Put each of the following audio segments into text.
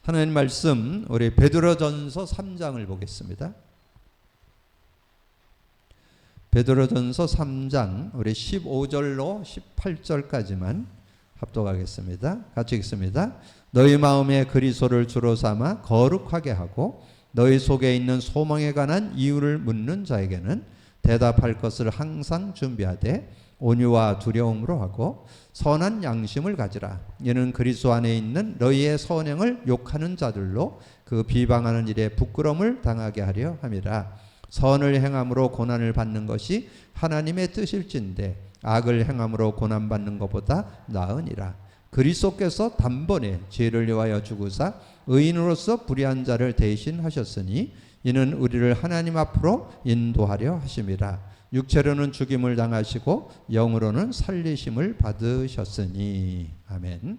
하나님 말씀 우리 베드로전서 3장을 보겠습니다. 베드로전서 3장 우리 15절로 18절까지만 합독하겠습니다. 같이 읽습니다. 너희 마음에 그리스도를 주로 삼아 거룩하게 하고 너희 속에 있는 소망에 관한 이유를 묻는 자에게는 대답할 것을 항상 준비하되 온유와 두려움으로 하고 선한 양심을 가지라. 이는 그리스도 안에 있는 너희의 선행을 욕하는 자들로 그 비방하는 일에 부끄러움을 당하게 하려 함이라. 선을 행함으로 고난을 받는 것이 하나님의 뜻일진데 악을 행함으로 고난받는 것보다 나으니라. 그리스도께서 단번에 죄를 위하여 죽으사 의인으로서 불의한 자를 대신하셨으니 이는 우리를 하나님 앞으로 인도하려 하심이라. 육체로는 죽임을 당하시고 영으로는 살리심을 받으셨으니. 아멘.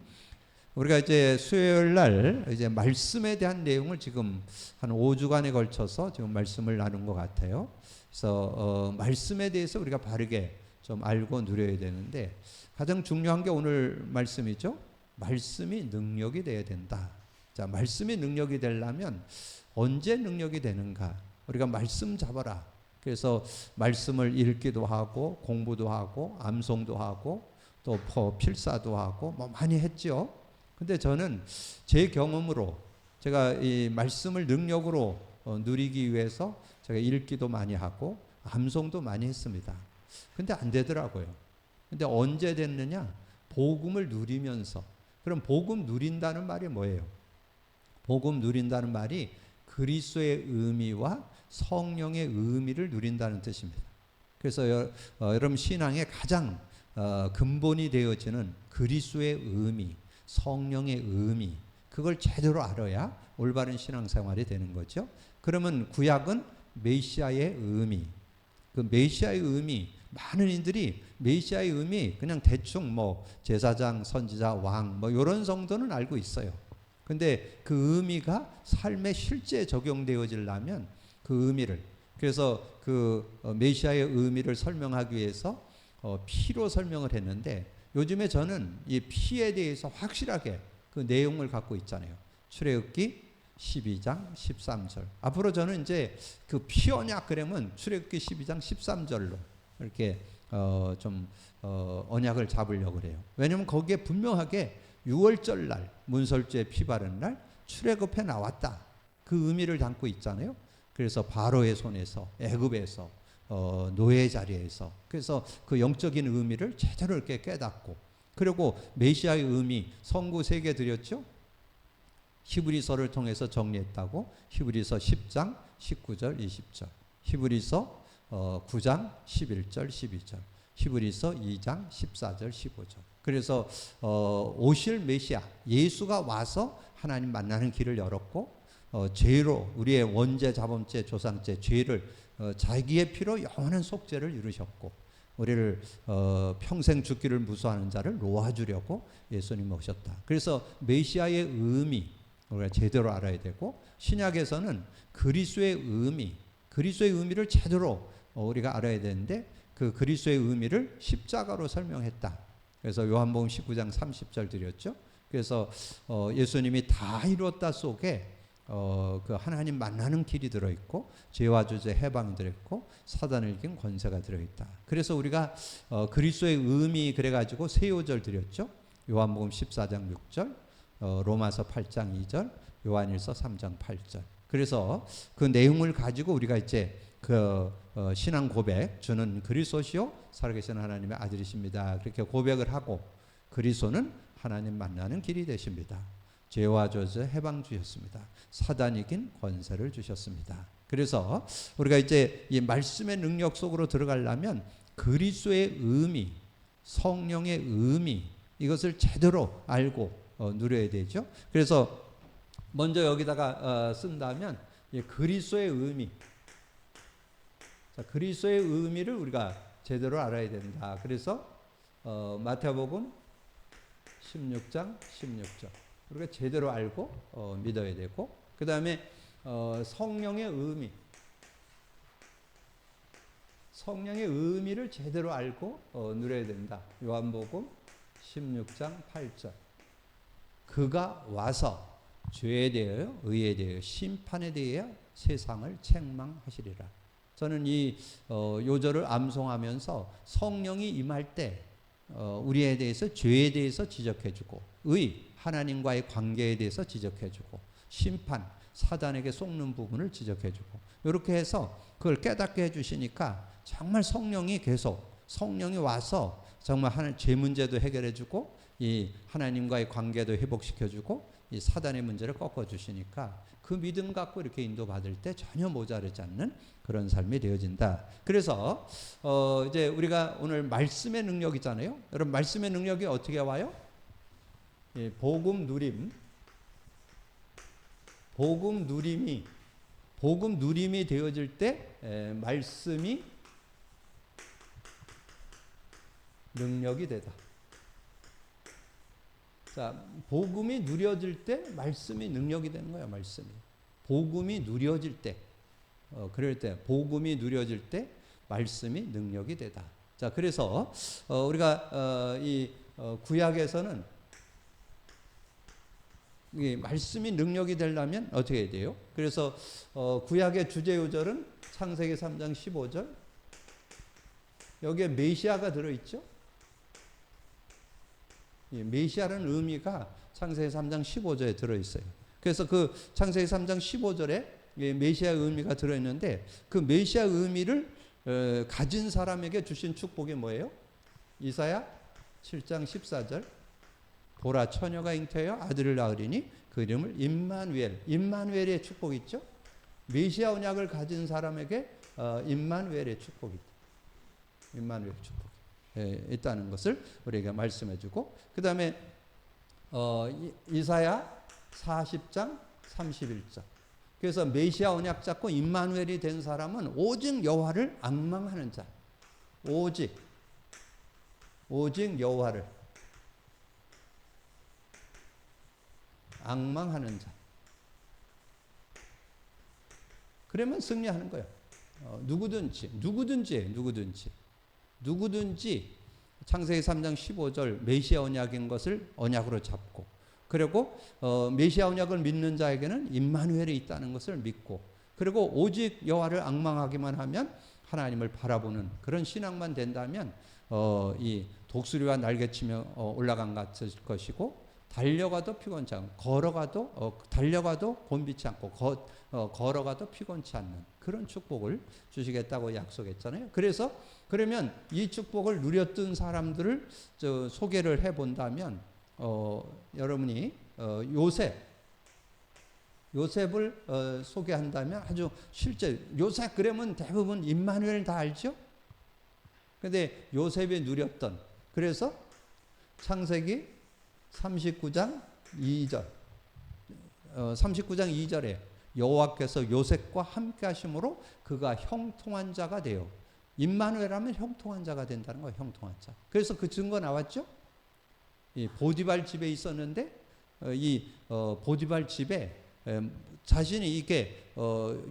우리가 이제 수요일 날 이제 말씀에 대한 내용을 지금 한 5주간에 걸쳐서 지금 말씀을 나눈 것 같아요. 그래서 말씀에 대해서 우리가 바르게 좀 알고 누려야 되는데 가장 중요한 게 오늘 말씀이죠. 말씀이 능력이 돼야 된다. 자, 말씀이 능력이 되려면 언제 능력이 되는가? 우리가 말씀 잡아라. 그래서 말씀을 읽기도 하고 공부도 하고 암송도 하고 또 필사도 하고 뭐 많이 했죠. 근데 저는 제 경험으로 제가 이 말씀을 능력으로 누리기 위해서 제가 읽기도 많이 하고 암송도 많이 했습니다. 근데 안 되더라고요. 근데 언제 됐느냐? 복음을 누리면서. 그럼 복음 누린다는 말이 뭐예요? 복음 누린다는 말이 그리스도의 의미와 성령의 의미를 누린다는 뜻입니다. 그래서 여러분 신앙의 가장 근본이 되어지는 그리스도의 의미, 성령의 의미, 그걸 제대로 알아야 올바른 신앙생활이 되는 거죠. 그러면 구약은 메시아의 의미, 그 메시아의 의미, 많은 이들이 메시아의 의미 그냥 대충 뭐 제사장, 선지자, 왕 뭐 이런 정도는 알고 있어요. 근데 그 의미가 삶에 실제 적용되어지려면 그 의미를, 그래서 그 메시아의 의미를 설명하기 위해서 피로 설명을 했는데 요즘에 저는 이 피에 대해서 확실하게 그 내용을 갖고 있잖아요. 출애굽기 12장 13절. 앞으로 저는 이제 그 피 언약 그러면 출애굽기 12장 13절로 이렇게 좀 언약을 잡으려고 그래요. 왜냐하면 거기에 분명하게 6월절 날 문설주에 피 바른 날 출애굽해 나왔다. 그 의미를 담고 있잖아요. 그래서 바로의 손에서 애굽에서 노예 자리에서 그래서 그 영적인 의미를 제대로 이렇게 깨닫고 그리고 메시아의 의미 선구 3개 드렸죠. 히브리서를 통해서 정리했다고 히브리서 10장 19절 20절 히브리서 9장 11절 12절 히브리서 2장 14절 15절 그래서 오실 메시아 예수가 와서 하나님 만나는 길을 열었고 죄로 우리의 원죄 자범죄 조상죄 죄를 자기의 피로 영원한 속죄를 이루셨고 우리를 평생 죽기를 무서워하는 자를 놓아주려고 예수님 오셨다. 그래서 메시아의 의미 우리가 제대로 알아야 되고 신약에서는 그리스도의 의미 그리스도의 의미를 제대로 우리가 알아야 되는데 그 그리스도의 의미를 십자가로 설명했다. 그래서 요한복음 19장 30절 드렸죠. 그래서 예수님이 다 이루었다 속에 그 하나님 만나는 길이 들어있고 죄와 주제 해방이 들어있고 사단을 이긴 권세가 들어있다. 그래서 우리가 그리스도의 의미 그래가지고 세 요절 드렸죠. 요한복음 14장 6절 로마서 8장 2절 요한일서 3장 8절 그래서 그 내용을 가지고 우리가 이제 그 신앙 고백 주는 그리스도시요 살아계신 하나님의 아들이십니다. 그렇게 고백을 하고 그리스도는 하나님 만나는 길이 되십니다. 죄와 저주 해방 주셨습니다. 사단 이긴 권세를 주셨습니다. 그래서 우리가 이제 이 말씀의 능력 속으로 들어가려면 그리스도의 의미, 성령의 의미 이것을 제대로 알고 누려야 되죠. 그래서 먼저 여기다가 쓴다면 그리스도의 의미, 자, 그리스도의 의미를 우리가 제대로 알아야 된다. 그래서 마태복음 16장 16절 우리가 제대로 알고 믿어야 되고 그 다음에 성령의 의미 성령의 의미를 제대로 알고 누려야 된다. 요한복음 16장 8절 그가 와서 죄에 대하여, 의에 대하여, 심판에 대하여 세상을 책망하시리라. 저는 이 요절을 암송하면서 성령이 임할 때 우리에 대해서, 죄에 대해서 지적해주고, 의, 하나님과의 관계에 대해서 지적해주고, 심판, 사단에게 속는 부분을 지적해주고, 이렇게 해서 그걸 깨닫게 해주시니까 정말 성령이 와서 정말 죄 문제도 해결해주고, 이 하나님과의 관계도 회복시켜주고, 이 사단의 문제를 꺾어주시니까 그 믿음 갖고 이렇게 인도받을 때 전혀 모자르지 않는 그런 삶이 되어진다. 그래서 이제 우리가 오늘 말씀의 능력이잖아요. 여러분, 말씀의 능력이 어떻게 와요? 예, 복음 누림이 되어질 때 말씀이 능력이 되다. 자, 복음이 누려질 때 말씀이 능력이 되는 거예요. 말씀이. 복음이 누려질 때, 그럴 때, 복음이 누려질 때 말씀이 능력이 되다. 자, 그래서 우리가 이 구약에서는 이 말씀이 능력이 되려면 어떻게 해야 돼요? 그래서 구약의 주제 요절은 창세기 3장 15절. 여기에 메시아가 들어있죠? 메시아라는 의미가 창세기 3장 15절에 들어있어요. 그래서 그 창세기 3장 15절에 메시아 의미가 들어있는데, 그 메시아 의미를 가진 사람에게 주신 축복이 뭐예요? 이사야 7장 14절. 보라, 처녀가 잉태하여 아들을 낳으리니 그 이름을 임마누엘의 축복이 있죠. 메시아 언약을 가진 사람에게 임마누엘의 축복이 있다. 임마누엘 축복 있다는 것을 우리에게 말씀해주고, 그 다음에 이사야 40장 31절. 그래서 메시아 언약 잡고 임마누엘이 된 사람은 오직 여호와를 앙망하는 자, 오직 여호와를 앙망하는 자. 그러면 승리하는 거예요. 누구든지 창세기 3장 15절 메시아 언약인 것을 언약으로 잡고, 그리고 메시아 언약을 믿는 자에게는 임마누엘이 있다는 것을 믿고, 그리고 오직 여호와를 앙망하기만 하면 하나님을 바라보는 그런 신앙만 된다면 이 독수리와 날개치며 올라간 같을 것이고, 달려가도 피곤치 않고, 달려가도 곤비치 않고, 걸어가도 피곤치 않는 그런 축복을 주시겠다고 약속했잖아요. 그래서 그러면 이 축복을 누렸던 사람들을 소개를 해본다면, 여러분이 요셉을 소개한다면 아주 실제, 요셉 그러면 대부분 임마누엘 다 알죠? 근데 요셉이 누렸던, 그래서 창세기 39장 2절, 39장 2절에 여호와께서 요셉과 함께 하심으로 그가 형통한 자가 되어, 임마누엘 하면 형통한 자가 된다는 거예요. 형통한 자. 그래서 그 증거 나왔죠? 이 보디발 집에 있었는데, 이 보디발 집에 자신이 이게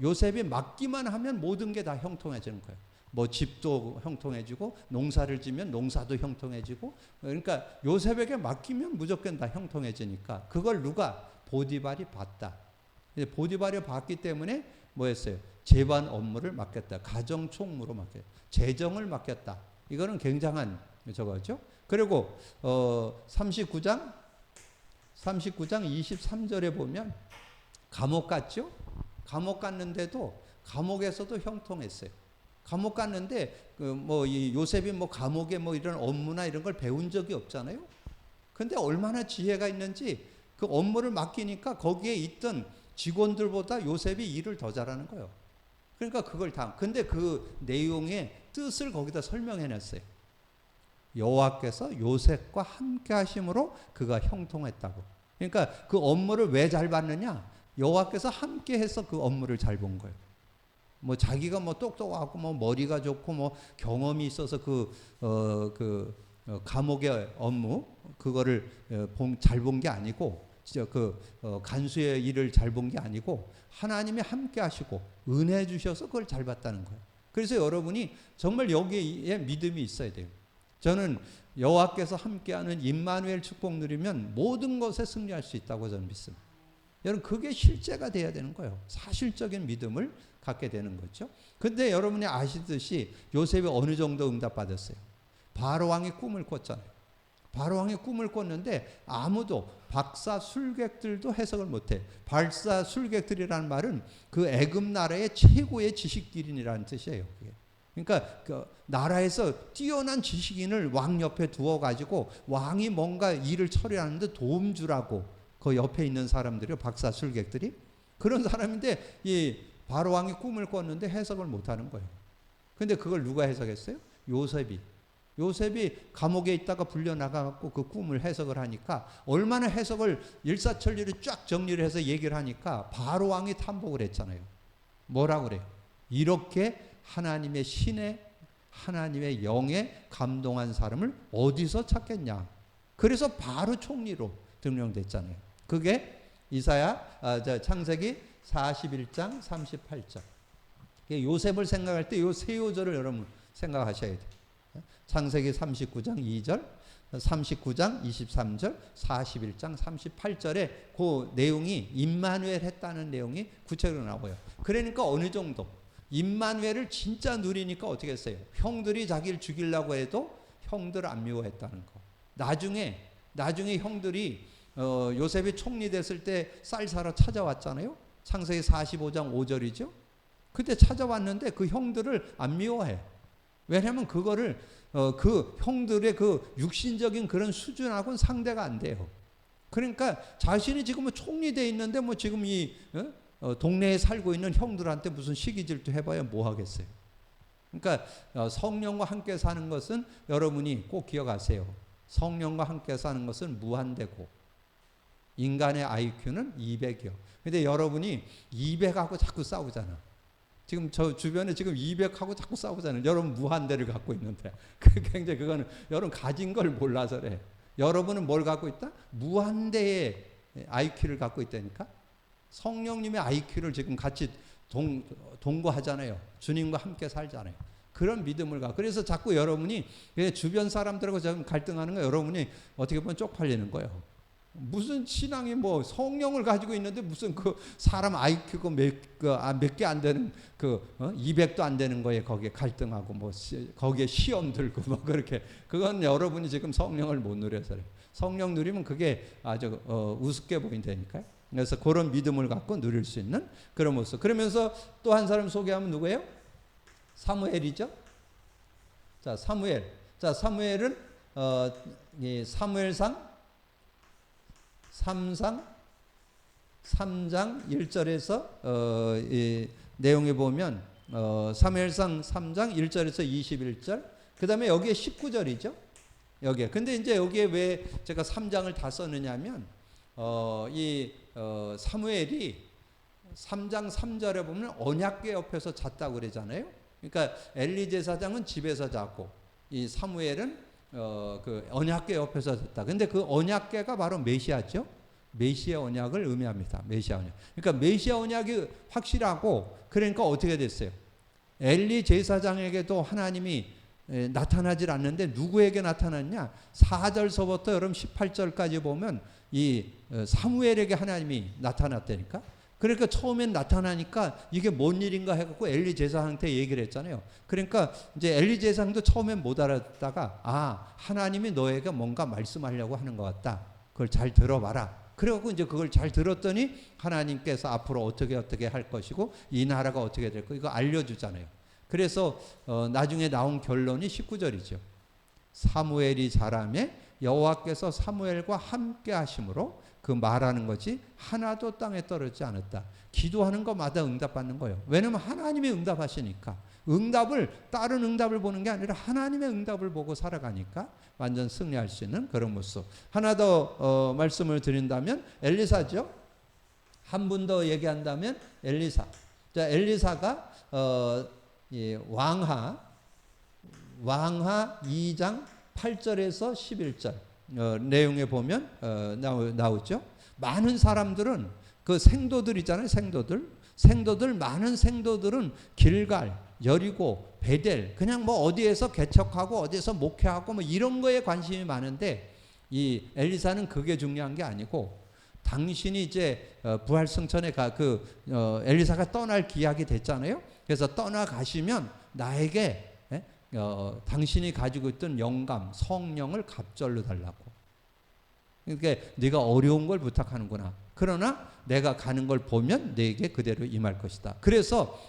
요셉이 맡기만 하면 모든 게 다 형통해지는 거예요. 뭐 집도 형통해지고, 농사를 지면 농사도 형통해지고, 그러니까 요셉에게 맡기면 무조건 다 형통해지니까 그걸 누가? 보디발이 봤다. 보디발이 봤기 때문에 뭐 했어요? 재반 업무를 맡겼다. 가정 총무로 맡겼다. 재정을 맡겼다. 이거는 굉장한 저거죠. 그리고 39장 23절에 보면 감옥 갔죠? 감옥 갔는데도 감옥에서도 형통했어요. 감옥 갔는데 이 요셉이 감옥에 이런 업무나 이런 걸 배운 적이 없잖아요. 근데 얼마나 지혜가 있는지 그 업무를 맡기니까 거기에 있던 직원들보다 요셉이 일을 더 잘하는 거예요. 그러니까 그걸 근데 그 내용의 뜻을 거기다 설명해냈어요. 여호와께서 요셉과 함께 하심으로 그가 형통했다고. 그러니까 그 업무를 왜 잘 받느냐? 여호와께서 함께 해서 그 업무를 잘 본 거예요. 자기가 똑똑하고 머리가 좋고 경험이 있어서 감옥의 업무 그거를 잘 본 게 아니고, 간수의 일을 잘 본 게 아니고 하나님이 함께 하시고 은혜 주셔서 그걸 잘 봤다는 거예요. 그래서 여러분이 정말 여기에 믿음이 있어야 돼요. 저는 여호와께서 함께하는 임마누엘 축복 누리면 모든 것에 승리할 수 있다고 저는 믿습니다. 여러분 그게 실제가 돼야 되는 거예요. 사실적인 믿음을 갖게 되는 거죠. 근데 여러분이 아시듯이 요셉이 어느 정도 응답받았어요. 바로왕이 꿈을 꿨잖아요. 바로왕이 꿈을 꿨는데 아무도 박사 술객들도 해석을 못해. 박사 술객들이라는 말은 그 애굽 나라의 최고의 지식인이라는 뜻이에요. 그러니까 그 나라에서 뛰어난 지식인을 왕 옆에 두어가지고 왕이 뭔가 일을 처리하는데 도움 주라고 그 옆에 있는 사람들이요, 박사 술객들이 그런 사람인데 이 바로왕이 꿈을 꿨는데 해석을 못하는 거예요. 근데 그걸 누가 해석했어요? 요셉이 감옥에 있다가 불려나가고 그 꿈을 해석을 하니까 얼마나 해석을 일사천리로 쫙 정리를 해서 얘기를 하니까 바로왕이 탐복을 했잖아요. 뭐라고 그래요? 이렇게 하나님의 신에 하나님의 영에 감동한 사람을 어디서 찾겠냐. 그래서 바로 총리로 등령됐잖아요. 그게 창세기 41장 38절. 요셉을 생각할 때 요 세 요절을 여러분 생각하셔야 돼요. 창세기 39장 2절, 39장 23절, 41장 38절에 그 내용이 임마누엘 했다는 내용이 구체적으로 나와요. 그러니까 어느 정도 임마누엘을 진짜 누리니까 어떻게 했어요? 형들이 자기를 죽이려고 해도 형들을 안 미워했다는 거. 나중에 형들이 요셉이 총리 됐을 때 쌀 사러 찾아왔잖아요. 창세기 45장 5절이죠. 그때 찾아왔는데 그 형들을 안 미워해. 왜냐하면 그거를 그 형들의 그 육신적인 그런 수준하고는 상대가 안 돼요. 그러니까 자신이 지금 뭐 총리 돼 있는데 뭐 지금 이 동네에 살고 있는 형들한테 무슨 시기질투 해봐야 뭐 하겠어요. 그러니까 성령과 함께 사는 것은 여러분이 꼭 기억하세요. 성령과 함께 사는 것은 무한대고 인간의 IQ는 200이요. 근데 여러분이 200하고 자꾸 싸우잖아. 지금 저 주변에 지금 200하고 자꾸 싸우잖아요. 여러분 무한대를 갖고 있는데 굉장히 그거는 여러분 가진 걸 몰라서 그래. 여러분은 뭘 갖고 있다? 무한대의 IQ를 갖고 있다니까. 성령님의 IQ를 지금 같이 동거하잖아요. 주님과 함께 살잖아요. 그런 믿음을 갖고. 그래서 자꾸 여러분이 주변 사람들하고 지금 갈등하는 거 여러분이 어떻게 보면 쪽팔리는 거예요. 무슨 신앙이 뭐 성령을 가지고 있는데 무슨 그 사람 IQ가 몇 개 안 되는 200도 안 되는 거에 거기에 갈등하고 뭐 거기에 시험 들고 뭐 그렇게 그건 여러분이 지금 성령을 못 누려서 그래요. 성령 누리면 그게 아주 우습게 보인다니까요. 그래서 그런 믿음을 갖고 누릴 수 있는 그런 모습. 그러면서 또 한 사람 소개하면 누구예요? 사무엘이죠. 자, 사무엘은 이 사무엘상 3장 1절에서 이 내용에 보면 사무엘상 3장 1절에서 21절, 그 다음에 여기에 19절이죠. 여기에. 근데 이제 여기에 왜 제가 3장을 다 썼느냐면 사무엘이 3장 3절에 보면 언약궤 옆에서 잤다고 그러잖아요. 그러니까 엘리 제사장은 집에서 자고 이 사무엘은 그 언약궤 옆에서 잤다. 근데 그 언약궤가 바로 메시아죠. 메시아 언약을 의미합니다. 메시아 언약. 그러니까 메시아 언약이 확실하고 그러니까 어떻게 됐어요? 엘리 제사장에게도 하나님이 나타나질 않는데 누구에게 나타났냐? 4절서부터 여러분 18절까지 보면 이 사무엘에게 하나님이 나타났다니까. 그러니까 처음엔 나타나니까 이게 뭔 일인가 해갖고 엘리 제사장한테 얘기를 했잖아요. 그러니까 이제 엘리 제사장도 처음엔 못 알았다가 하나님이 너에게 뭔가 말씀하려고 하는 것 같다. 그걸 잘 들어봐라. 그래갖고 이제 그걸 잘 들었더니 하나님께서 앞으로 어떻게 할 것이고 이 나라가 어떻게 될 거 이거 알려주잖아요. 그래서 나중에 나온 결론이 19절이죠. 사무엘이 자라매 여호와께서 사무엘과 함께 하심으로 그 말하는 것이 하나도 땅에 떨어지지 않았다. 기도하는 것마다 응답받는 거예요. 왜냐하면 하나님이 응답하시니까. 다른 응답을 보는 게 아니라 하나님의 응답을 보고 살아가니까 완전 승리할 수 있는 그런 모습. 하나 더 말씀을 드린다면 엘리사죠. 한 분 더 얘기한다면 엘리사. 자, 엘리사가 왕하 2장 8절에서 11절 내용에 보면 나오죠. 많은 사람들은 그 생도들 있잖아요. 많은 생도들은 길갈, 여리고, 베델 그냥 뭐 어디에서 개척하고 어디에서 목회하고 뭐 이런 거에 관심이 많은데 이 엘리사는 그게 중요한 게 아니고 당신이 이제 부활 승천에 엘리사가 떠날 기약이 됐잖아요. 그래서 떠나가시면 나에게 당신이 가지고 있던 영감, 성령을 갑절로 달라고. 그러니까 네가 어려운 걸 부탁하는구나. 그러나 내가 가는 걸 보면 네게 그대로 임할 것이다. 그래서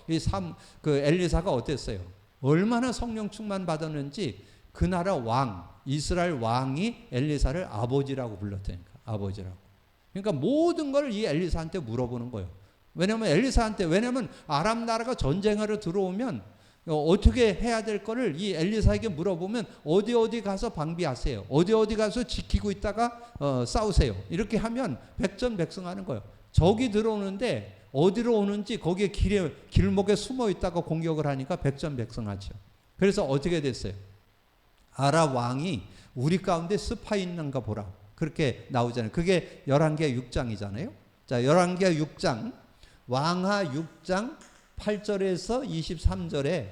그 엘리사가 어땠어요? 얼마나 성령 충만 받았는지 그 나라 왕, 이스라엘 왕이 엘리사를 아버지라고 불렀다니까. 아버지라고. 그러니까 모든 걸 이 엘리사한테 물어보는 거예요. 왜냐면 아람 나라가 전쟁하러 들어오면 어떻게 해야 될 거를 이 엘리사에게 물어보면 어디 가서 방비하세요. 어디 가서 지키고 있다가 싸우세요. 이렇게 하면 백전백승하는 거예요. 적이 들어오는데 어디로 오는지 거기에 길목에 숨어 있다가 공격을 하니까 백전백승하죠. 그래서 어떻게 됐어요? 아람 왕이 우리 가운데 스파이 있는가 보라. 그렇게 나오잖아요. 그게 열왕기하 6장이잖아요. 자, 열왕기하 6장 왕하 6장 8절에서 23절에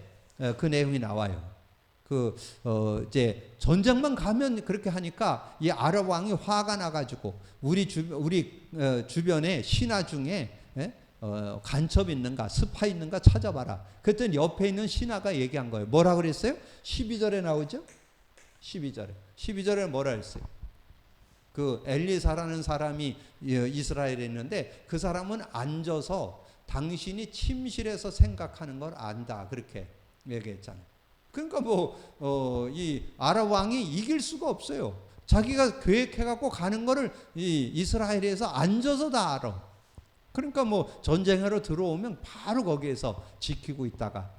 그 내용이 나와요. 이제 전쟁만 가면 그렇게 하니까 이 아람 왕이 화가 나가지고 우리 주변에 신하 중에 간첩 있는가, 스파이 있는가 찾아봐라. 그랬더니 옆에 있는 신하가 얘기한 거예요. 뭐라 그랬어요? 12절에 나오죠? 12절에 뭐라 했어요? 그 엘리사라는 사람이 이스라엘에 있는데 그 사람은 앉아서 당신이 침실에서 생각하는 걸 안다. 그렇게 얘기했잖아요. 그러니까 이 아람 왕이 이길 수가 없어요. 자기가 계획해갖고 가는 거를 이 이스라엘에서 앉아서 다 알아. 그러니까 전쟁하러 들어오면 바로 거기에서 지키고 있다가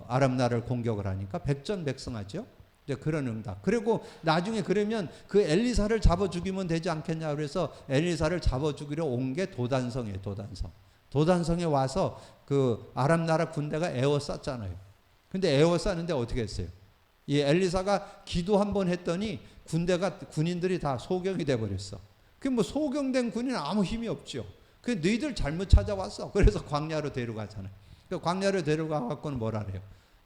아람 나라를 공격을 하니까 백전백승하죠. 그런 응답. 그리고 나중에 그러면 그 엘리사를 잡아 죽이면 되지 않겠냐 그래서 엘리사를 잡아 죽이러 온 게 도단성이에요. 도단성에 와서 그 아람 나라 군대가 에워쌌잖아요. 근데 에워쌌는데 어떻게 했어요? 이 엘리사가 기도 한번 했더니 군인들이 다 소경이 돼 버렸어. 그 소경된 군인은 아무 힘이 없죠. 그 너희들 잘못 찾아왔어. 그래서 광야로 데려가잖아요. 그 광야로 데려가 갖고는 뭐라 그래요?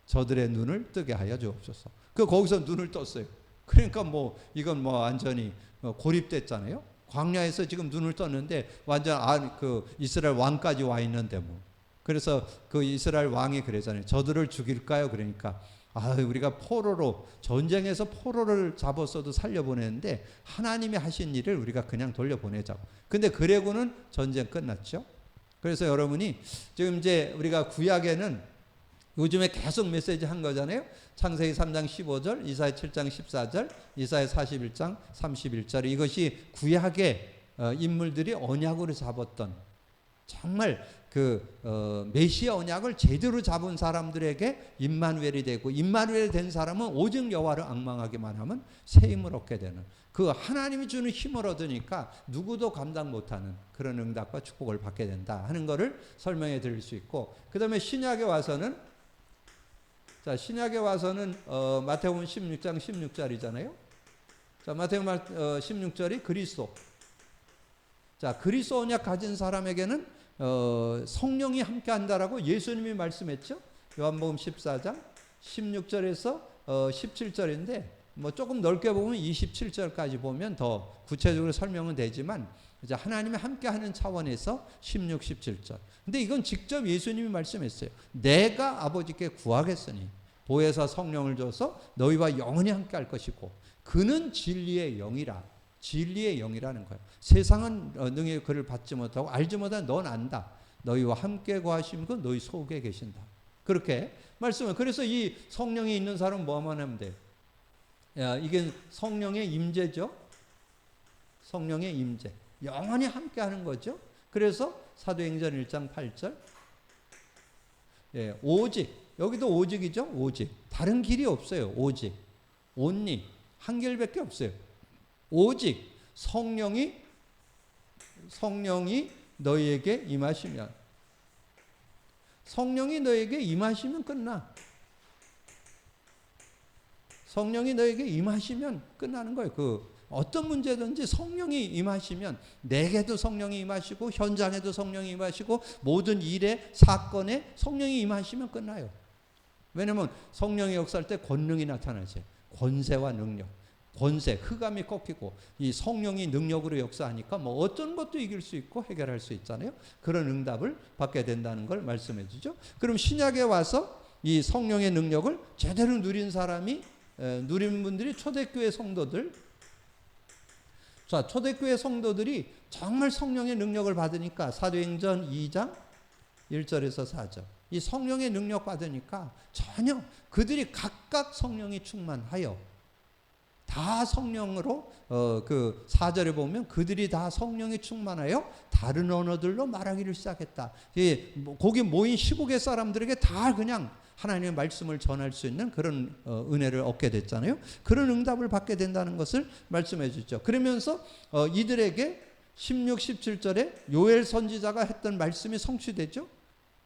저들의 눈을 뜨게 하여 주옵소서. 거기서 눈을 떴어요. 그러니까 이건 완전히 고립됐잖아요. 광야에서 지금 눈을 떴는데 완전 그 이스라엘 왕까지 와 있는데 그래서 그 이스라엘 왕이 그러잖아요. 저들을 죽일까요? 그러니까 우리가 전쟁에서 포로를 잡았어도 살려보냈는데 하나님이 하신 일을 우리가 그냥 돌려보내자고. 근데 그래고는 전쟁 끝났죠. 그래서 여러분이 지금 이제 우리가 구약에는 요즘에 계속 메시지 한 거잖아요. 창세기 3장 15절, 이사야 7장 14절, 이사야 41장 31절. 이것이 구약의 인물들이 언약으로 잡았던 정말 메시아 언약을 제대로 잡은 사람들에게 임마누엘이 되고 임마누엘이 된 사람은 오직 여호와를 앙망하기만 하면 새 힘을 얻게 되는 그 하나님이 주는 힘을 얻으니까 누구도 감당 못하는 그런 응답과 축복을 받게 된다 하는 것을 설명해 드릴 수 있고, 그 다음에 신약에 와서는 마태복음 16장 16절이잖아요. 자, 마태복음 16절이 그리스도. 자, 그리스도 언약 가진 사람에게는 성령이 함께 한다라고 예수님이 말씀했죠. 요한복음 14장 16절에서 17절인데 조금 넓게 보면 27절까지 보면 더 구체적으로 설명은 되지만 이제 하나님이 함께 하는 차원에서 16, 17절. 근데 이건 직접 예수님이 말씀했어요. 내가 아버지께 구하겠으니 보혜사 성령을 줘서 너희와 영원히 함께 할 것이고 그는 진리의 영이라. 진리의 영이라는 거예요. 세상은 능히 그를 받지 못하고 알지 못하는 넌 안다. 너희와 함께 거하시는 건 너희 속에 계신다. 그렇게 말씀을. 그래서 이 성령이 있는 사람은 뭐만 하면 돼요? 이게 성령의 임재죠. 성령의 임재. 영원히 함께 하는 거죠. 그래서 사도행전 1장 8절. 오직. 여기도 오직이죠. 오직. 다른 길이 없어요. 오직. 온리. 한 길밖에 없어요. 오직 성령이 너희에게 임하시면, 성령이 너희에게 임하시면 끝나. 성령이 너희에게 임하시면 끝나는 거예요. 어떤 문제든지 성령이 임하시면, 내게도 성령이 임하시고 현장에도 성령이 임하시고 모든 일에 사건에 성령이 임하시면 끝나요. 왜냐하면 성령의 역사할 때 권능이 나타나죠. 권세와 능력. 권세, 흑암이 꺾이고 이 성령이 능력으로 역사하니까 뭐 어떤 것도 이길 수 있고 해결할 수 있잖아요. 그런 응답을 받게 된다는 걸 말씀해 주죠. 그럼 신약에 와서 이 성령의 능력을 제대로 누린 사람이 누린 분들이 초대교회 성도들. 자, 초대교회 성도들이 정말 성령의 능력을 받으니까 사도행전 2장 1절에서 4절. 이 성령의 능력 받으니까 전혀 그들이 각각 성령이 충만하여 다 성령으로 그 4절에 보면 그들이 다 성령이 충만하여 다른 언어들로 말하기를 시작했다. 거기 모인 15개 사람들에게 다 그냥 하나님의 말씀을 전할 수 있는 그런 은혜를 얻게 됐잖아요. 그런 응답을 받게 된다는 것을 말씀해 주죠. 그러면서 이들에게 16, 17절에 요엘 선지자가 했던 말씀이 성취되죠.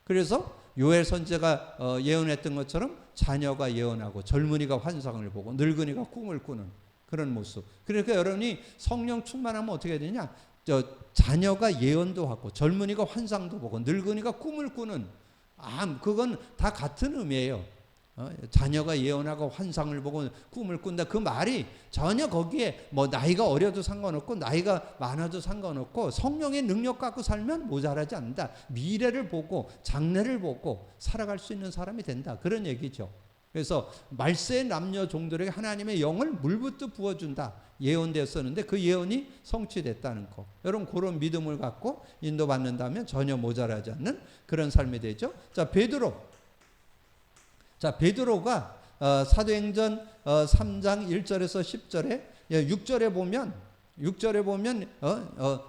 그래서 요엘 선지자가 예언했던 것처럼 자녀가 예언하고 젊은이가 환상을 보고 늙은이가 꿈을 꾸는 그런 모습. 그러니까 여러분이 성령 충만하면 어떻게 되냐? 자녀가 예언도 하고 젊은이가 환상도 보고 늙은이가 꿈을 꾸는 그건 다 같은 의미예요. 자녀가 예언하고 환상을 보고 꿈을 꾼다. 그 말이 전혀 거기에 뭐 나이가 어려도 상관없고 나이가 많아도 상관없고 성령의 능력 갖고 살면 모자라지 않는다. 미래를 보고 장래를 보고 살아갈 수 있는 사람이 된다. 그런 얘기죠. 그래서 말세의 남녀 종들에게 하나님의 영을 물붓듯 부어준다. 예언되었었는데 그 예언이 성취됐다는 거. 여러분 그런 믿음을 갖고 인도받는다면 전혀 모자라지 않는 그런 삶이 되죠. 자, 베드로가 사도행전 3장 1절에서 10절에 6절에 보면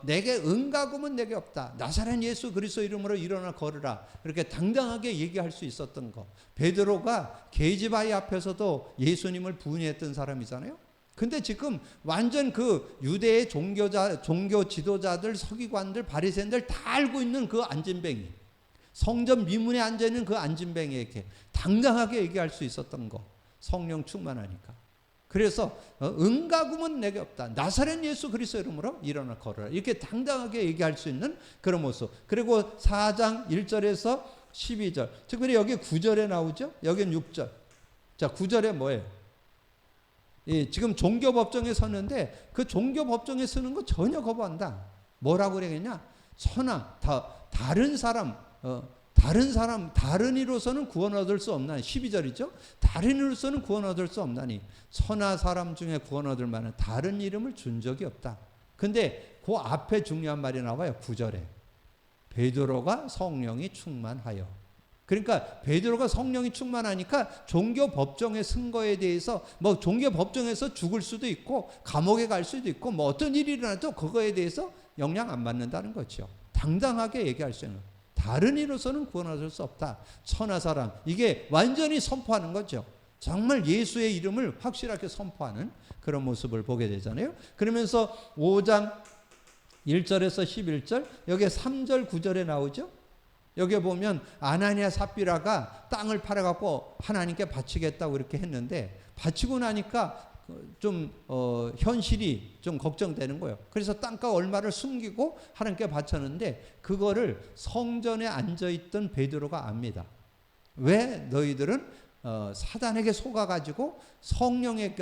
내게 은가금은 내게 없다. 나사렛 예수 그리스도 이름으로 일어나 걸으라. 이렇게 당당하게 얘기할 수 있었던 거. 베드로가 계집아이 앞에서도 예수님을 부인했던 사람이잖아요. 근데 지금 완전 그 유대의 종교 지도자들, 서기관들, 바리새인들 다 알고 있는 그 안진뱅이, 성전 미문에 앉아있는 그 안진뱅이에게 당당하게 얘기할 수 있었던 거. 성령 충만하니까. 그래서 은가금은 내게 없다. 나사렛 예수 그리스도 이름으로 일어나 걸어라. 이렇게 당당하게 얘기할 수 있는 그런 모습. 그리고 4장 1절에서 12절. 특별히 여기 9절에 나오죠. 여기는 6절. 자, 9절에 뭐예요? 지금 종교법정에 섰는데 그 종교법정에 서는 거 전혀 거부한다. 뭐라고 그러겠냐? 다른 이로서는 구원 얻을 수 없나니. 12절이죠. 다른 이로서는 구원 얻을 수 없나니 천하 사람 중에 구원 얻을 만한 다른 이름을 준 적이 없다. 근데 그 앞에 중요한 말이 나와요. 9절에 베드로가 성령이 충만하여. 그러니까 베드로가 성령이 충만하니까 종교 법정에 쓴 거에 대해서 뭐 종교 법정에서 죽을 수도 있고 감옥에 갈 수도 있고 뭐 어떤 일이 일어나도 그거에 대해서 영향 안 받는다는 거죠. 당당하게 얘기할 수 있는. 다른 이로서는 구원 얻을 수 없다. 천하 사람. 이게 완전히 선포하는 거죠. 정말 예수의 이름을 확실하게 선포하는 그런 모습을 보게 되잖아요. 그러면서 5장 1절에서 11절, 여기 3절 9절에 나오죠. 여기 보면 아나니아 삽비라가 땅을 팔아갖고 하나님께 바치겠다고 이렇게 했는데 바치고 나니까 좀 현실이 좀 걱정되는 거예요. 그래서 땅값 얼마를 숨기고 하나님께 바쳤는데 그거를 성전에 앉아있던 베드로가 압니다. 왜 너희들은 사단에게 속아가지고 성령에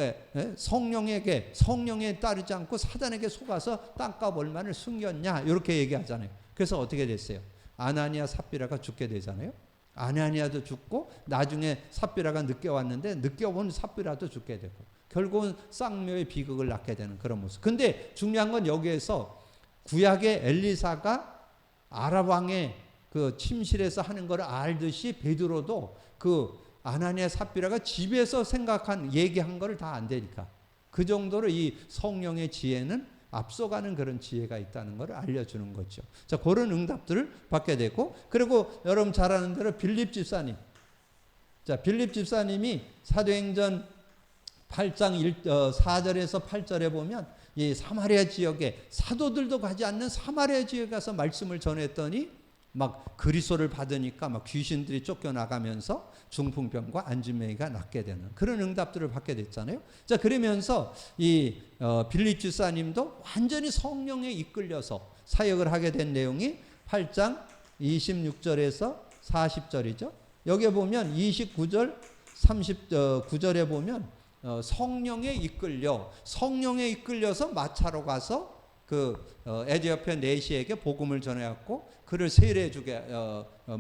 따르지 않고 사단에게 속아서 땅값 얼마를 숨겼냐 이렇게 얘기하잖아요. 그래서 어떻게 됐어요? 아나니아 삽비라가 죽게 되잖아요. 아나니아도 죽고 나중에 삽비라가 늦게 왔는데 늦게 온 삽비라도 죽게 되고 결국은 쌍묘의 비극을 낳게 되는 그런 모습. 근데 중요한 건 여기에서 구약의 엘리사가 아랍 왕의 그 침실에서 하는 걸 알듯이 베드로도 그 아나니아 삽비라가 집에서 얘기한 거를 다 안 되니까 그 정도로 이 성령의 지혜는 앞서가는 그런 지혜가 있다는 것을 알려주는 거죠. 자, 그런 응답들을 받게 되고, 그리고 여러분 잘 아는 대로 빌립 집사님. 자, 빌립 집사님이 사도행전 8장 4절에서 8절에 보면 이 사마리아 지역에 사도들도 가지 않는 사마리아 지역에 가서 말씀을 전했더니 막 그리스도를 받으니까 막 귀신들이 쫓겨나가면서 중풍병과 안진뱅이가 낫게 되는 그런 응답들을 받게 됐잖아요. 자, 그러면서 이 빌립 집사님도 완전히 성령에 이끌려서 사역을 하게 된 내용이 8장 26절에서 40절이죠. 여기에 보면 29절 39절에 보면 성령에 이끌려서 마차로 가서 에디오피아 내시에게 복음을 전해갖고 그를 세례주게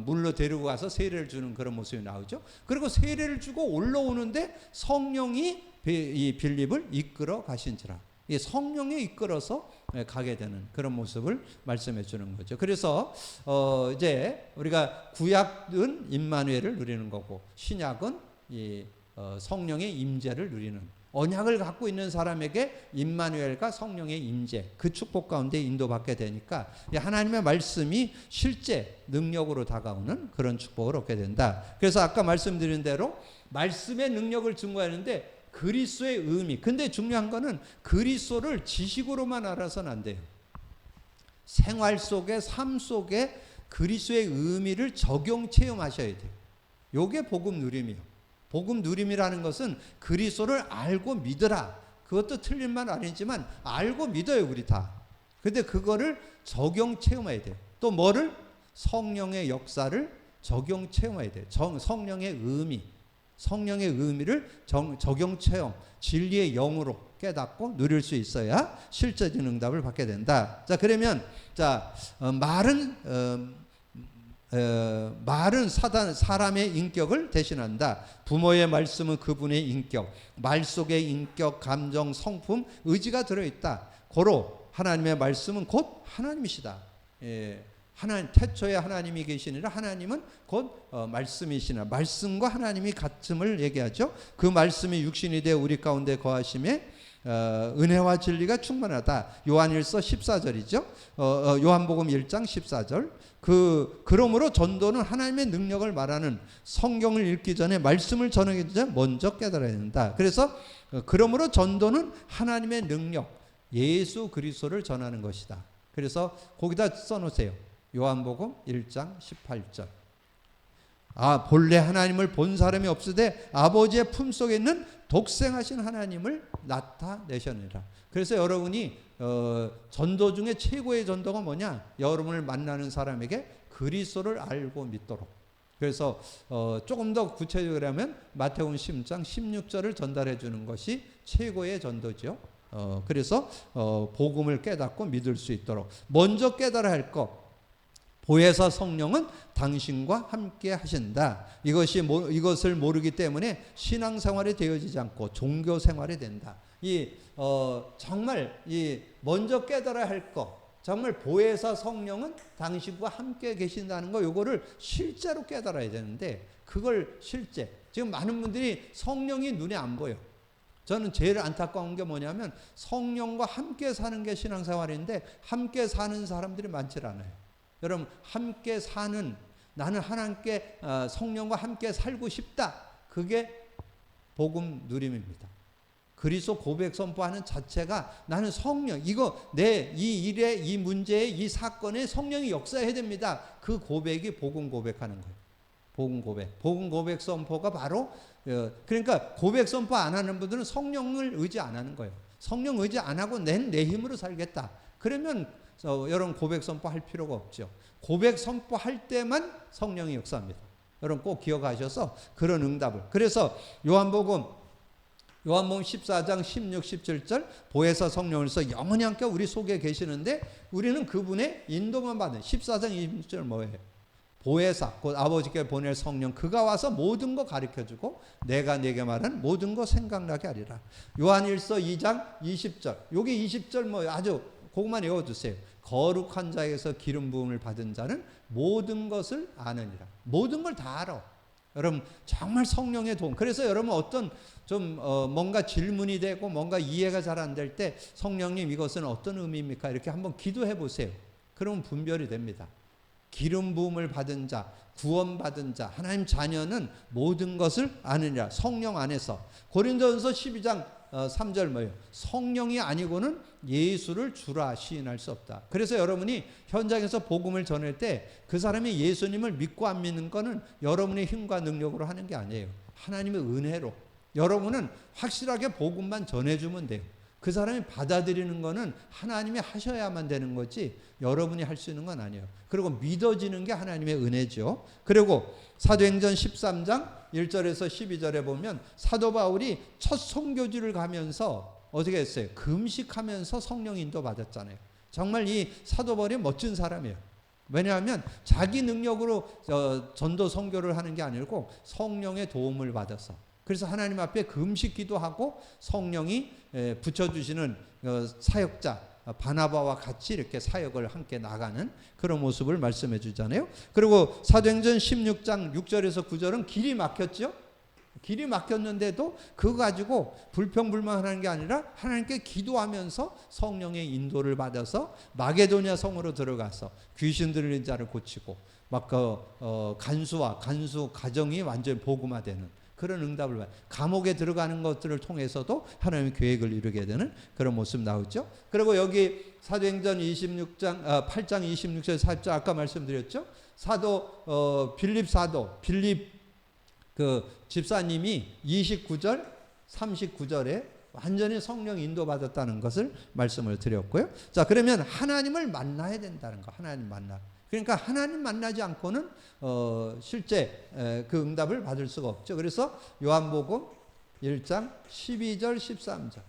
물로 데리고 가서 세례를 주는 그런 모습이 나오죠. 그리고 세례를 주고 올라오는데 성령이 이 빌립을 이끌어 가신지라. 이 성령에 이끌어서 가게 되는 그런 모습을 말씀해 주는 거죠. 그래서 이제 우리가 구약은 임마누엘을 누리는 거고 신약은 이 성령의 임재를 누리는, 언약을 갖고 있는 사람에게 임마누엘과 성령의 임재, 그 축복 가운데 인도받게 되니까 하나님의 말씀이 실제 능력으로 다가오는 그런 축복을 얻게 된다. 그래서 아까 말씀드린 대로 말씀의 능력을 증거하는데 그리스도의 의미, 근데 중요한 거는 그리스도를 지식으로만 알아서는 안 돼요. 생활 속에, 삶 속에 그리스도의 의미를 적용 체험하셔야 돼요. 요게 복음 누림이에요. 복음 누림이라는 것은 그리스도를 알고 믿으라. 그것도 틀린 말 아니지만 알고 믿어요, 우리 다. 근데 그거를 적용 체험해야 돼요. 또 뭐를? 성령의 역사를 적용 체험해야 돼요. 성령의 의미, 성령의 의미를 적용 체험, 진리의 영으로 깨닫고 누릴 수 있어야 실제적인 응답을 받게 된다. 자, 그러면 말은 사람의 인격을 대신한다. 부모의 말씀은 그분의 인격, 말 속에 인격, 감정, 성품, 의지가 들어있다. 고로 하나님의 말씀은 곧 하나님이시다. 하나님, 태초에 하나님이 계시니라. 하나님은 곧 말씀이시나. 말씀과 하나님이 같음을 얘기하죠. 그 말씀이 육신이 되어 우리 가운데 거하심에 은혜와 진리가 충만하다. 요한일서 14절이죠. 요한복음 1장 14절. 그러므로 전도는 하나님의 능력을 말하는, 성경을 읽기 전에 말씀을 전하기 전에 먼저 깨달아야 된다. 그래서 그러므로 전도는 하나님의 능력, 예수 그리스도를 전하는 것이다. 그래서 거기다 써놓으세요. 요한복음 1장 18절. 본래 하나님을 본 사람이 없으되 아버지의 품속에 있는 독생하신 하나님을 나타내셨느니라. 그래서 여러분이 전도 중에 최고의 전도가 뭐냐? 여러분을 만나는 사람에게 그리스도를 알고 믿도록. 그래서 조금 더 구체적으로 하면 마태복음 10장 16절을 전달해 주는 것이 최고의 전도죠. 그래서 복음을 깨닫고 믿을 수 있도록 먼저 깨달아야 할 것, 보혜사 성령은 당신과 함께 하신다. 이것을 모르기 때문에 신앙생활이 되어지지 않고 종교생활이 된다. 정말 먼저 깨달아야 할 것, 정말 보혜사 성령은 당신과 함께 계신다는 거, 요거를 실제로 깨달아야 되는데 그걸 지금 많은 분들이 성령이 눈에 안 보여. 저는 제일 안타까운 게 뭐냐면 성령과 함께 사는 게 신앙생활인데 함께 사는 사람들이 많지 않아요. 여러분, 함께 사는, 나는 하나님께 성령과 함께 살고 싶다. 그게 복음 누림입니다. 그리스도 고백 선포하는 자체가 나는 성령, 이 일에, 이 문제에, 이 사건에 성령이 역사해야 됩니다. 그 고백이 복음 고백하는 거예요. 복음 고백 선포가 바로, 그러니까 고백 선포 안 하는 분들은 성령을 의지 안 하는 거예요. 성령 의지 안 하고 내 힘으로 살겠다. 그러면 여러분 고백 선포할 필요가 없죠. 고백 선포할 때만 성령이 역사합니다. 여러분 꼭 기억하셔서 그런 응답을. 그래서 요한복음 14장 16, 17절 보혜사 성령으로서 영원히 함께 우리 속에 계시는데 우리는 그분의 인도만 받는 14장 26절 뭐예요? 보혜사, 곧 아버지께 보낼 성령, 그가 와서 모든 거 가르쳐주고 내가 네게 말한 모든 거 생각나게 하리라. 요한일서 2장 20절. 여기 20절 아주 그것만 외워두세요. 거룩한 자에서 기름 부음을 받은 자는 모든 것을 아느니라. 모든 걸 다 알아. 여러분 정말 성령의 도움. 그래서 여러분 어떤 뭔가 질문이 되고 뭔가 이해가 잘 안 될 때 성령님 이것은 어떤 의미입니까? 이렇게 한번 기도해 보세요. 그러면 분별이 됩니다. 기름 부음을 받은 자, 구원받은 자, 하나님 자녀는 모든 것을 아느니라. 성령 안에서. 고린도전서 12장 3절 뭐예요? 성령이 아니고는 예수를 주라 시인할 수 없다. 그래서 여러분이 현장에서 복음을 전할 때 그 사람이 예수님을 믿고 안 믿는 거는 여러분의 힘과 능력으로 하는 게 아니에요. 하나님의 은혜로. 여러분은 확실하게 복음만 전해주면 돼요. 그 사람이 받아들이는 거는 하나님이 하셔야만 되는 거지 여러분이 할 수 있는 건 아니에요. 그리고 믿어지는 게 하나님의 은혜죠. 그리고 사도행전 13장 1절에서 12절에 보면 사도 바울이 첫 선교지를 가면서 어떻게 했어요? 금식하면서 성령 인도 받았잖아요. 정말 이 사도 바울이 멋진 사람이에요. 왜냐하면 자기 능력으로 전도 선교를 하는 게 아니고 성령의 도움을 받아서, 그래서 하나님 앞에 금식 기도하고 성령이 붙여주시는 사역자 바나바와 같이 이렇게 사역을 함께 나가는 그런 모습을 말씀해 주잖아요. 그리고 사도행전 16장 6절에서 9절은 길이 막혔죠. 길이 막혔는데도 그거 가지고 불평불만하는 게 아니라 하나님께 기도하면서 성령의 인도를 받아서 마게도냐 성으로 들어가서 귀신 들린 자를 고치고 막 간수 가정이 완전히 복음화되는 그런 응답을 받아요. 감옥에 들어가는 것들을 통해서도 하나님의 계획을 이루게 되는 그런 모습 나오죠. 그리고 여기 사도행전 8장 26절 40절 아까 말씀드렸죠. 빌립 그 집사님이 29절 39절에 완전히 성령 인도받았다는 것을 말씀을 드렸고요. 자, 그러면 하나님을 만나야 된다는 거. 하나님 만나. 그러니까 하나님 만나지 않고는 실제 그 응답을 받을 수가 없죠. 그래서 요한복음 1장 12절 13절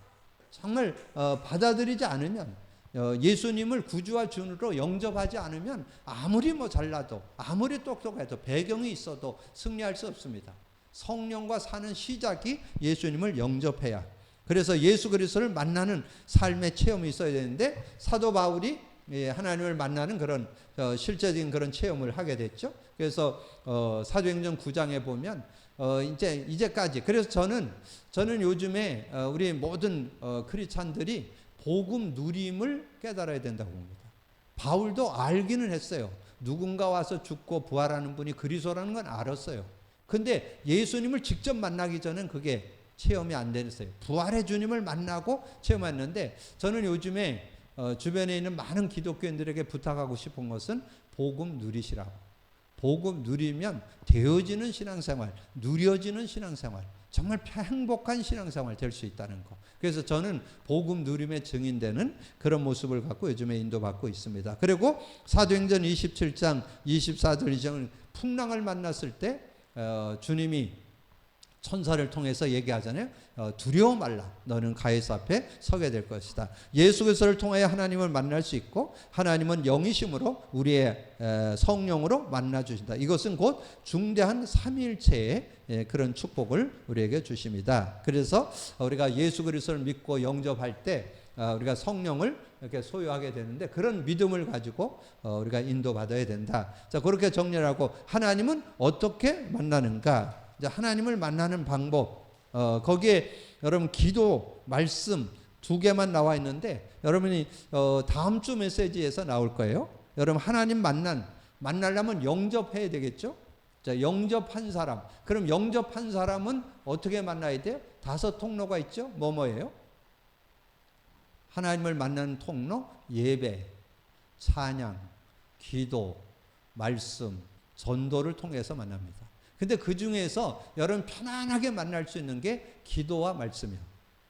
정말 받아들이지 않으면, 예수님을 구주와 주로 영접하지 않으면 아무리 잘나도 아무리 똑똑해도 배경이 있어도 승리할 수 없습니다. 성령과 사는 시작이 예수님을 영접해야, 그래서 예수 그리스도를 만나는 삶의 체험이 있어야 되는데 사도 바울이 하나님을 만나는 그런 실제적인 그런 체험을 하게 됐죠. 그래서 사도행전 9장에 보면 이제까지, 그래서 저는 요즘에 우리 모든 크리스찬들이 복음 누림을 깨달아야 된다고 봅니다. 바울도 알기는 했어요. 누군가 와서 죽고 부활하는 분이 그리스도라는 건 알았어요. 근데 예수님을 직접 만나기 전엔 그게 체험이 안 됐어요. 부활의 주님을 만나고 체험했는데, 저는 요즘에 주변에 있는 많은 기독교인들에게 부탁하고 싶은 것은 복음 누리시라고. 복음 누리면 되어지는 신앙생활, 누려지는 신앙생활, 정말 행복한 신앙생활 될 수 있다는 거. 그래서 저는 복음 누림의 증인되는 그런 모습을 갖고 요즘에 인도받고 있습니다. 그리고 사도행전 27장 24절 이정은 풍랑을 만났을 때 주님이 천사를 통해서 얘기하잖아요. 두려워 말라. 너는 가이사 앞에 서게 될 것이다. 예수 그리스도를 통하여 하나님을 만날 수 있고, 하나님은 영이심으로 우리의 성령으로 만나 주신다. 이것은 곧 중대한 삼위일체의 그런 축복을 우리에게 주십니다. 그래서 우리가 예수 그리스도를 믿고 영접할 때 우리가 성령을 이렇게 소유하게 되는데, 그런 믿음을 가지고 우리가 인도받아야 된다. 자, 그렇게 정리를 하고, 하나님은 어떻게 만나는가? 하나님을 만나는 방법, 거기에 여러분 기도, 말씀 두 개만 나와 있는데, 여러분이 다음 주 메시지에서 나올 거예요. 여러분 하나님 만나려면 영접해야 되겠죠. 자, 영접한 사람. 그럼 영접한 사람은 어떻게 만나야 돼요? 5 통로가 있죠. 뭐예요? 하나님을 만나는 통로, 예배, 찬양, 기도, 말씀, 전도를 통해서 만납니다. 근데 그 중에서 여러분 편안하게 만날 수 있는 게 기도와 말씀이에요.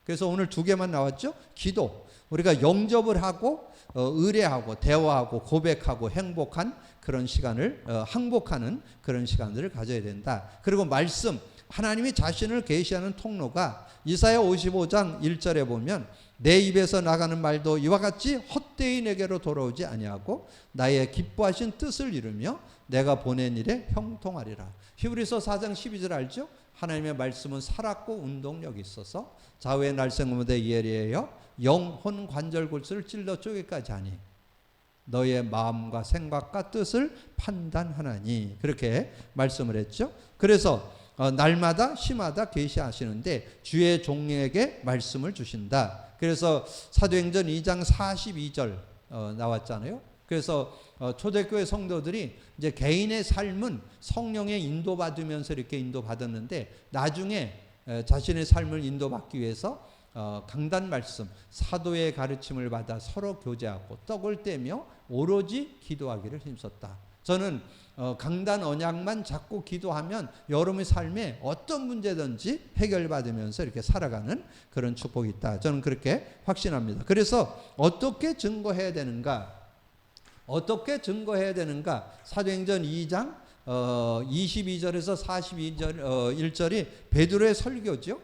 그래서 오늘 2개만 나왔죠? 기도. 우리가 영접을 하고 의뢰하고 대화하고 고백하고 행복한 그런 시간을 항복하는 그런 시간들을 가져야 된다. 그리고 말씀. 하나님이 자신을 계시하는 통로가 이사야 55장 1절에 보면 내 입에서 나가는 말도 이와 같이 헛되이 내게로 돌아오지 아니하고 나의 기뻐하신 뜻을 이루며 내가 보낸 일에 형통하리라. 히브리서 4장 12절 알죠? 하나님의 말씀은 살았고 운동력이 있어서 좌우의 날쌘음에 예리하여 영혼 관절 골수를 찔러 쪼개까지 하니 너의 마음과 생각과 뜻을 판단하나니, 그렇게 말씀을 했죠. 그래서 날마다 시마다 계시하시는데 주의 종에게 말씀을 주신다. 그래서 사도행전 2장 42절 나왔잖아요. 그래서 초대교회 성도들이 이제 개인의 삶은 성령의 인도받으면서 이렇게 인도받았는데, 나중에 자신의 삶을 인도받기 위해서 강단 말씀, 사도의 가르침을 받아 서로 교제하고 떡을 떼며 오로지 기도하기를 힘썼다. 저는 강단 언약만 잡고 기도하면 여러분의 삶에 어떤 문제든지 해결받으면서 이렇게 살아가는 그런 축복이 있다. 저는 그렇게 확신합니다. 그래서 어떻게 증거해야 되는가? 사도행전 2장 22절에서 1절이 베드로의 설교죠.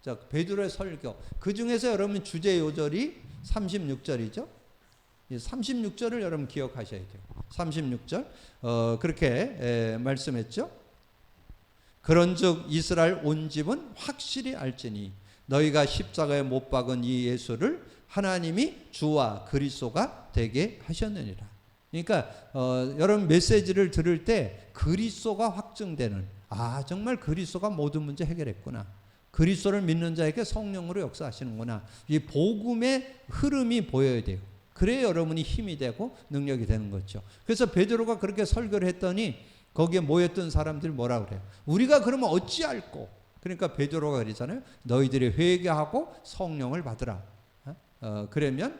자, 베드로의 설교. 그 중에서 여러분 주제 요절이 36절이죠. 이 36절을 여러분 기억하셔야 돼요. 36절 그렇게 말씀했죠. 그런즉 이스라엘 온 집은 확실히 알지니 너희가 십자가에 못 박은 이 예수를 하나님이 주와 그리스도가 되게 하셨느니라. 그러니까 여러분 메시지를 들을 때 그리스도가 확증되는, 정말 그리스도가 모든 문제 해결했구나, 그리스도를 믿는 자에게 성령으로 역사하시는구나, 이 복음의 흐름이 보여야 돼요. 그래야 여러분이 힘이 되고 능력이 되는 거죠. 그래서 베드로가 그렇게 설교를 했더니 거기에 모였던 사람들이 뭐라 그래요? 우리가 그러면 어찌할꼬? 그러니까 베드로가 그러잖아요. 너희들이 회개하고 성령을 받으라. 그러면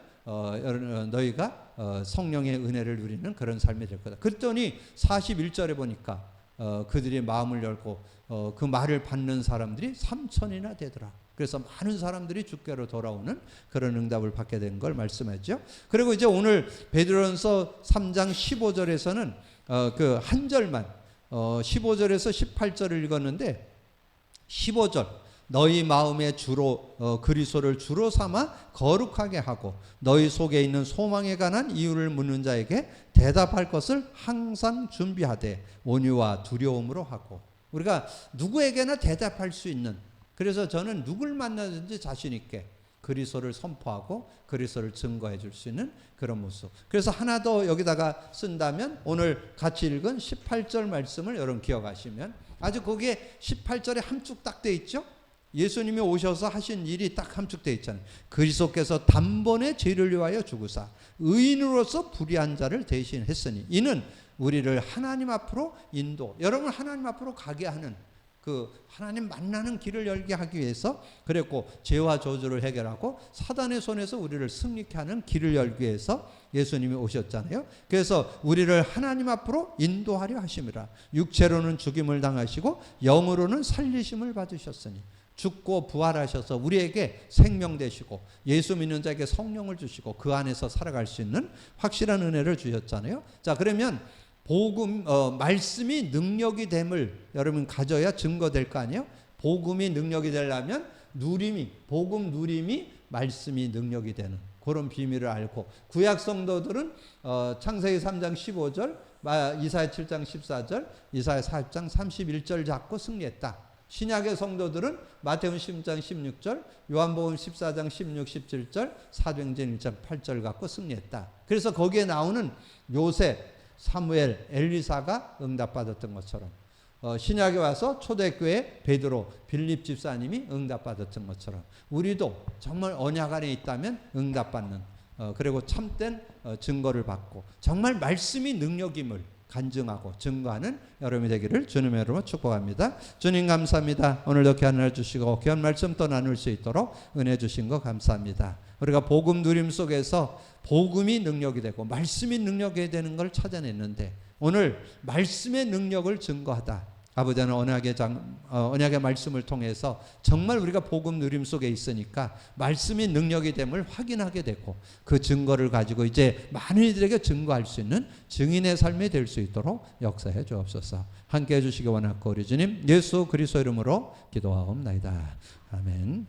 너희가 성령의 은혜를 누리는 그런 삶이 될 거다. 그랬더니 41절에 보니까 그들이 마음을 열고 그 말을 받는 사람들이 3,000이나 되더라. 그래서 많은 사람들이 주께로 돌아오는 그런 응답을 받게 된 걸 말씀하죠. 그리고 이제 오늘 베드로전서 3장 15절에서는 그 한 절만 15절에서 18절을 읽었는데 15절 너희 마음에 주로 그리스도를 주로 삼아 거룩하게 하고 너희 속에 있는 소망에 관한 이유를 묻는 자에게 대답할 것을 항상 준비하되 온유와 두려움으로 하고. 우리가 누구에게나 대답할 수 있는, 그래서 저는 누굴 만나든지 자신 있게 그리스도를 선포하고 그리스도를 증거해 줄 수 있는 그런 모습. 그래서 하나 더 여기다가 쓴다면 오늘 같이 읽은 18절 말씀을 여러분 기억하시면 아주 거기에 18절에 함축 딱 돼 있죠. 예수님이 오셔서 하신 일이 딱 함축되어 있잖아요. 그리스도께서 단번에 죄를 위하여 죽으사 의인으로서 불의한 자를 대신했으니 이는 우리를 하나님 앞으로 여러분 하나님 앞으로 가게 하는 그 하나님 만나는 길을 열게 하기 위해서 그랬고, 죄와 저주를 해결하고 사단의 손에서 우리를 승리케 하는 길을 열기 위해서 예수님이 오셨잖아요. 그래서 우리를 하나님 앞으로 인도하려 하심이라. 육체로는 죽임을 당하시고 영으로는 살리심을 받으셨으니 죽고 부활하셔서 우리에게 생명 되시고 예수 믿는 자에게 성령을 주시고 그 안에서 살아갈 수 있는 확실한 은혜를 주셨잖아요. 자, 그러면 복음 말씀이 능력이 됨을 여러분 가져야 증거될 거 아니에요. 복음이 능력이 되려면 복음 누림이 말씀이 능력이 되는 그런 비밀을 알고, 구약 성도들은 창세기 3장 15절, 이사야 7장 14절, 이사야 4장 31절 잡고 승리했다. 신약의 성도들은 마태복음 10장 16절, 요한복음 14장 16, 17절, 사도행전 1장 8절 갖고 승리했다. 그래서 거기에 나오는 요셉, 사무엘, 엘리사가 응답받았던 것처럼 신약에 와서 초대교회 베드로, 빌립 집사님이 응답받았던 것처럼 우리도 정말 언약 안에 있다면 응답받는 그리고 참된 증거를 받고 정말 말씀이 능력임을 간증하고 증거하는 여러분이 되기를 주님의 이름으로 축복합니다. 주님 감사합니다. 오늘도 귀한 날 주시고 귀한 말씀 또 나눌 수 있도록 은혜 주신 거 감사합니다. 우리가 복음 누림 속에서 복음이 능력이 되고 말씀이 능력이 되는 걸 찾아냈는데 오늘 말씀의 능력을 증거하다. 아버지 하나님 언약의 말씀을 통해서 정말 우리가 복음 누림 속에 있으니까 말씀이 능력이 됨을 확인하게 되고 그 증거를 가지고 이제 많은 이들에게 증거할 수 있는 증인의 삶이 될 수 있도록 역사해 주옵소서. 함께해 주시기 원하고 우리 주님 예수 그리스도 이름으로 기도하옵나이다. 아멘.